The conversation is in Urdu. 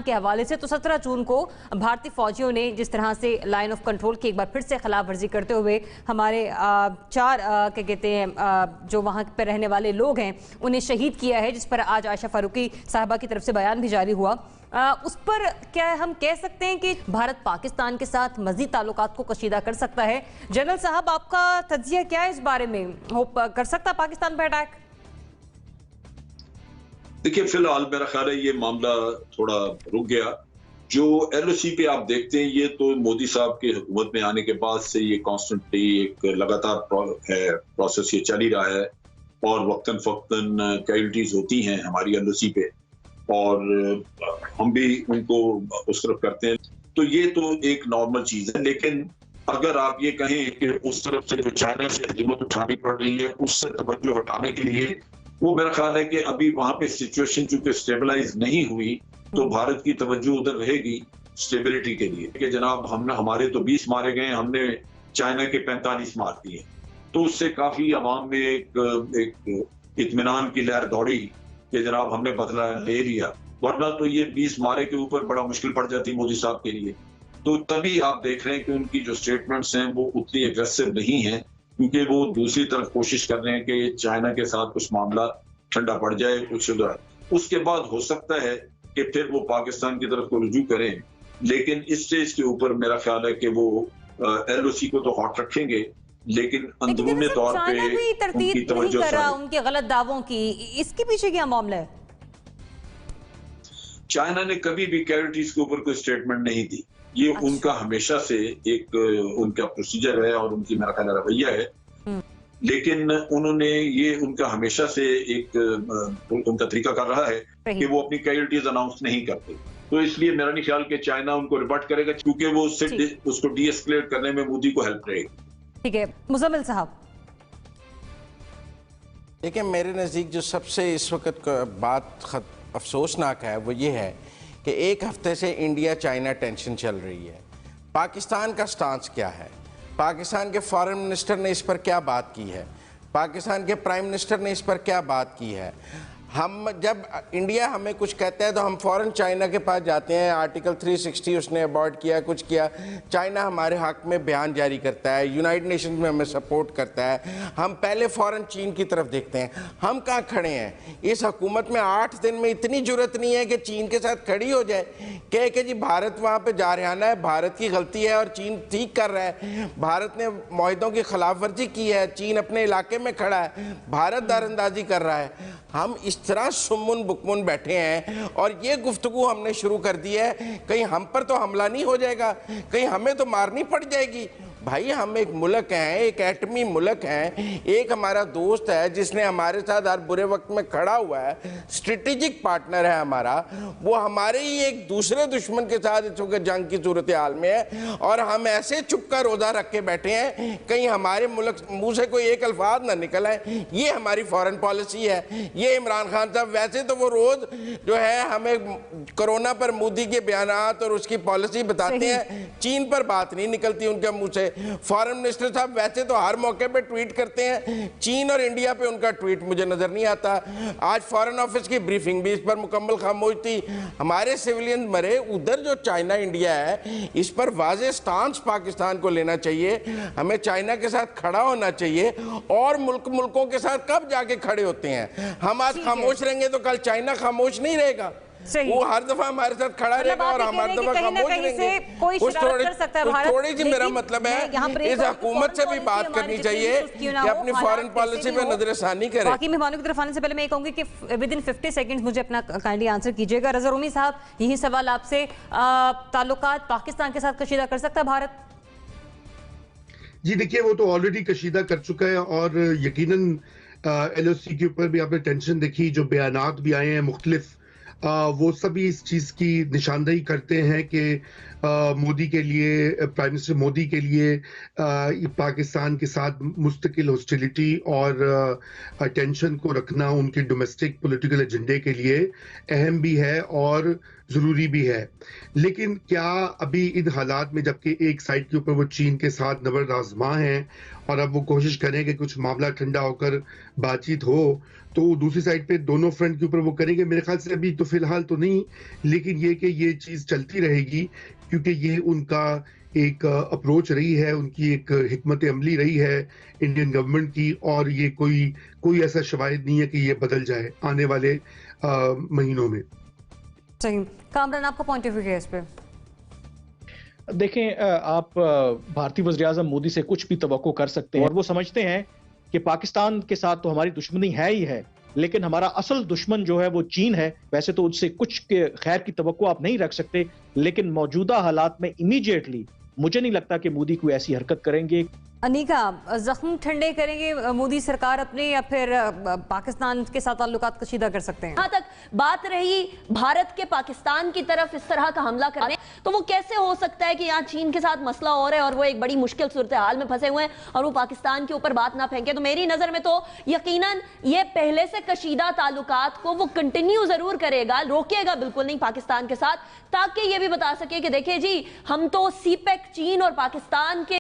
کے حوالے سے تو 17 جون کو بھارتی فوجیوں نے جس طرح سے لائن آف کنٹرول کی ایک بار پھر سے خلاف ورزی کرتے ہوئے ہمارے 4 کیا کہتے ہیں جو وہاں پہ رہنے والے لوگ ہیں انہیں شہید کیا ہے، جس پر آج عائشہ فاروقی صاحبہ کی طرف سے بیان بھی جاری ہوا، اس پر کیا ہم کہہ سکتے ہیں کہ بھارت پاکستان کے ساتھ مزید تعلقات کو کشیدہ کر سکتا ہے؟ جنرل صاحب، آپ کا تجزیہ کیا ہے اس بارے میں؟ کر سکتا پاکستان پہ اٹیک؟ دیکھیے، فی الحال میرا خیال ہے یہ معاملہ تھوڑا رک گیا۔ جو ایل او سی پہ آپ دیکھتے ہیں، یہ تو مودی صاحب کے حکومت میں آنے کے بعد سے یہ کانسٹنٹلی ایک لگاتار پروسیس یہ چل ہی رہا ہے، اور وقتاً فوقتاً کیجولٹیز ہوتی ہیں ہماری ایل او سی پہ، اور ہم بھی ان کو اس طرف کرتے ہیں، تو یہ تو ایک نارمل چیز ہے۔ لیکن اگر آپ یہ کہیں کہ اس طرف سے جو چائنا سے ہجومت اٹھانی پڑ رہی ہے اس سے توجہ ہٹانے کے لیے، وہ میرا خیال ہے کہ ابھی وہاں پہ سچویشن چونکہ سٹیبلائز نہیں ہوئی تو بھارت کی توجہ ادھر رہے گی سٹیبلٹی کے لیے کہ جناب ہمارے تو 20 مارے گئے، ہم نے چائنا کے 45 مار دیے، تو اس سے کافی عوام میں ایک اطمینان کی لہر دوڑی کہ جناب ہم نے بدلہ لے لیا، ورنہ تو یہ 20 مارے کے اوپر بڑا مشکل پڑ جاتی مودی صاحب کے لیے۔ تو تبھی آپ دیکھ رہے ہیں کہ ان کی جو سٹیٹمنٹس ہیں وہ اتنی اگریسو نہیں ہیں، کیونکہ وہ دوسری طرف کوشش کر رہے ہیں کہ چائنا کے ساتھ کچھ معاملہ ٹھنڈا پڑ جائے، کچھ ادھر اس کے بعد ہو سکتا ہے کہ پھر وہ پاکستان کی طرف کو رجوع کریں، لیکن اس سٹیج کے اوپر میرا خیال ہے کہ وہ ایل او سی کو تو ہاٹ رکھیں گے، لیکن اندرونی طور پہ ان کی توجہ ان کے غلط دعووں کی، اس کے پیچھے کیا معاملہ ہے؟ چائنا نے کبھی بھی کیجولٹیز کے اوپر کوئی سٹیٹمنٹ نہیں دی، یہ ان کا ہمیشہ سے ایک ان کا پروسیجر ہے اور ان کی میرا خیال رویہ ہے، لیکن انہوں نے یہ ان کا ہمیشہ سے ایک ان کا طریقہ کر رہا ہے کہ وہ اپنی کیجولٹیز اناؤنس نہیں کرتے، تو اس لیے میرا نہیں خیال کہ چائنا ان کو ریبٹ کرے گا، کیونکہ وہ اس کو ڈی ایسکلیٹ کرنے میں مودی کو ہیلپ رہے گی۔ ٹھیک ہے، مزمل صاحب۔ دیکھیں، میرے نزدیک جو سب سے اس وقت بات افسوسناک ہے وہ یہ ہے کہ ایک ہفتے سے انڈیا چائنا ٹینشن چل رہی ہے۔ پاکستان کا سٹانس کیا ہے؟ پاکستان کے فارن منسٹر نے اس پر کیا بات کی ہے؟ پاکستان کے پرائم منسٹر نے اس پر کیا بات کی ہے؟ ہم جب انڈیا ہمیں کچھ کہتا ہے تو ہم فوراً چائنا کے پاس جاتے ہیں، آرٹیکل 360 اس نے ابارٹ کیا، کچھ کیا، چائنا ہمارے حق میں بیان جاری کرتا ہے، یونائٹڈ نیشنز میں ہمیں سپورٹ کرتا ہے، ہم پہلے فوراً چین کی طرف دیکھتے ہیں۔ ہم کہاں کھڑے ہیں؟ اس حکومت میں 8 دن میں اتنی جرت نہیں ہے کہ چین کے ساتھ کھڑی ہو جائے کہ جی بھارت وہاں پہ جارحانہ ہے، بھارت کی غلطی ہے اور چین ٹھیک کر رہا ہے، بھارت نے معاہدوں کی خلاف ورزی کی ہے، چین اپنے علاقے میں کھڑا ہے، بھارت دار اندازی کر رہا ہے۔ ہم اس طرح سمن بکمن بیٹھے ہیں اور یہ گفتگو ہم نے شروع کر دی ہے، کہیں ہم پر تو حملہ نہیں ہو جائے گا، کہیں ہمیں تو مارنی پڑ جائے گی۔ بھائی، ہم ایک ملک ہیں، ایک ایٹمی ملک ہیں، ایک ہمارا دوست ہے جس نے ہمارے ساتھ ہر برے وقت میں کھڑا ہوا ہے، اسٹریٹجک پارٹنر ہے ہمارا، وہ ہمارے ہی ایک دوسرے دشمن کے ساتھ اس وقت جنگ کی صورتحال میں ہے، اور ہم ایسے چپ کا روزہ رکھ کے بیٹھے ہیں کہیں ہمارے ملک منہ سے کوئی ایک الفاظ نہ نکل آئے۔ یہ ہماری فارن پالیسی ہے۔ یہ عمران خان صاحب ویسے تو وہ روز جو ہے ہمیں کرونا پر مودی کے بیانات اور اس کی پالیسی بتاتے ہیں، چین پر بات نہیں نکلتی ان کے منہ سے۔ فارن منسٹر صاحب ویسے تو ہر موقع پہ ٹویٹ کرتے ہیں، چین اور انڈیا پہ ان کا ٹویٹ مجھے نظر نہیں آتا۔ آج فارن آفس کی بریفنگ بھی اس پر مکمل خاموش تھی۔ ہمارے سیولین مرے، ادھر جو چائنا انڈیا ہے اس پر واضح سٹانس پاکستان کو لینا چاہیے، ہمیں چائنا کے ساتھ کھڑا ہونا چاہیے، اور ملکوں کے ساتھ کب جا کے کھڑے ہوتے ہیں؟ ہم آج خاموش رہیں گے تو کل چائنا خاموش نہیں رہے گا، وہ ہر دفعہ ہمارے ساتھ کھڑا رہے گا اور ہم ہر دفعہ خاموش رہیں گے۔ تھوڑی سی میرا مطلب ہے اس حکومت سے بھی بات کرنی چاہیے کہ اپنی فارن پالیسی پہ نظر ثانی کرے۔ باقی مہمانوں کی طرف آنے سے پہلے میں یہ کہوں گی کہ ودن 50 سیکنڈز مجھے اپنا کائنڈلی آنسر کیجئے گا۔ رضا رومی صاحب، یہی سوال آپ سے، تعلقات پاکستان کے ساتھ کشیدہ کر سکتا بھارت؟ جی دیکھیے، وہ تو آلریڈی کشیدہ کر چکا ہے، اور یقیناً ایل او سی کے اوپر بھی آپ نے ٹینشن دیکھی، جو بیانات بھی آئے ہیں مختلف، وہ سبھی اس چیز کی نشاندہی کرتے ہیں کہ مودی کے لیے، پرائم منسٹر مودی کے لیے پاکستان کے ساتھ مستقل ہاسٹیلٹی اور ٹینشن کو رکھنا ان کے ڈومیسٹک پولیٹیکل ایجنڈے کے لیے اہم بھی ہے، اور ضروری بھی ہے. لیکن کیا ابھی ان حالات میں جبکہ ایک سائڈ کے اوپر وہ چین کے ساتھ نبرد آزما ہیں اور اب وہ کوشش کریں کہ کچھ معاملہ ٹھنڈا ہو کر بات چیت ہو, تو دوسری سائڈ پہ دونوں فرنٹ کے اوپر وہ کریں گے؟ میرے خیال سے ابھی تو فی الحال تو نہیں, لیکن یہ کہ یہ چیز چلتی رہے گی کیونکہ یہ ان کا ایک اپروچ رہی ہے, ان کی ایک حکمت عملی رہی ہے انڈین گورنمنٹ کی, اور یہ کوئی ایسا شواہد نہیں ہے کہ یہ بدل جائے آنے والے مہینوں میں. صحیح. کامران, آپ کا پوائنٹ آف ویو ہے اس پہ؟ دیکھیں, آپ بھارتی وزیر اعظم مودی سے کچھ بھی توقع کر سکتے ہیں, اور وہ سمجھتے ہیں کہ پاکستان کے ساتھ تو ہماری دشمنی ہے ہی ہے, لیکن ہمارا اصل دشمن جو ہے وہ چین ہے. ویسے تو اس سے کچھ خیر کی توقع آپ نہیں رکھ سکتے, لیکن موجودہ حالات میں امیڈیٹلی مجھے نہیں لگتا کہ مودی کوئی ایسی حرکت کریں گے. انیکا, زخم ٹھنڈے کریں گے مودی سرکار اپنے, یا پھر پاکستان کے ساتھ تعلقات کشیدہ کر سکتے ہیں؟ یہاں تک بات رہی بھارت کے پاکستان کی طرف اس طرح کا حملہ کرنے, تو وہ کیسے ہو سکتا ہے کہ یہاں چین کے ساتھ مسئلہ ہو رہا ہے اور وہ ایک بڑی مشکل صورتحال میں پھنسے ہوئے ہیں اور وہ پاکستان کے اوپر بات نہ پھینکے؟ تو میری نظر میں تو یقیناً یہ پہلے سے کشیدہ تعلقات کو وہ کنٹینیو ضرور کرے گا, روکے گا بالکل نہیں پاکستان کے ساتھ, تاکہ یہ بھی بتا سکے کہ دیکھیں جی, ہم تو سی پیک چین اور پاکستان کے